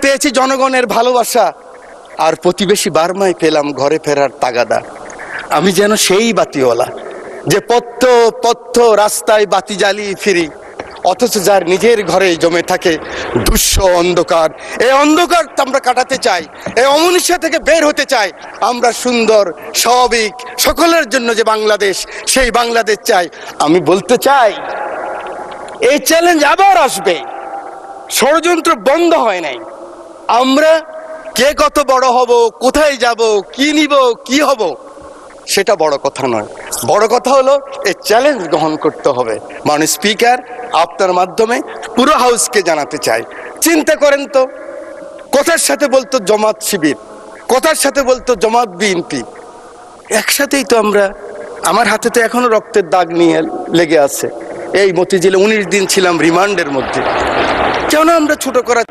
পেয়েছি জনগণের ভালোবাসা, আর প্রতিবেশী বার্মায় পেলাম ঘরে ফেরার তাগাদা। আমি যেন সেই বাতিওয়ালা যে পথ পথ রাস্তায় বাতি জ্বালিয়ে ফিরি, অথচ যার নিজের ঘরে জমে থাকে দুঃস্ব অন্ধকার। এই অন্ধকার আমরা কাটাতে চাই, এই অমনীষা থেকে বের হতে চাই। আমরা সুন্দর স্বাভাবিক সকলের জন্য যে বাংলাদেশ, সেই বাংলাদেশ চাই। আমি বলতে চাই এই চ্যালেঞ্জ আবার আসবে, ষড়যন্ত্র বন্ধ হয় নাই। আমরা কে কত বড় হব, কোথায় যাব, কি নিব, কি হব, সেটা বড় কথা নয়। বড় কথা হলো এই চ্যালেঞ্জ গ্রহণ করতে হবে। মাননীয় স্পিকার, আপনার মাধ্যমে পুরো হাউসকে জানাতে চাই, চিন্তা করেন তো, কথার সাথে বলতো জামাত শিবির, কথার সাথে বলতো জামাত বিএনপি, একসাথেই তো আমরা। আমার হাতে তো এখনো রক্তের দাগ নিয়ে লেগে আছে। এই মতিঝিলে 19 দিন ছিলাম রিমান্ডের মধ্যে। কেন আমরা ছোট করা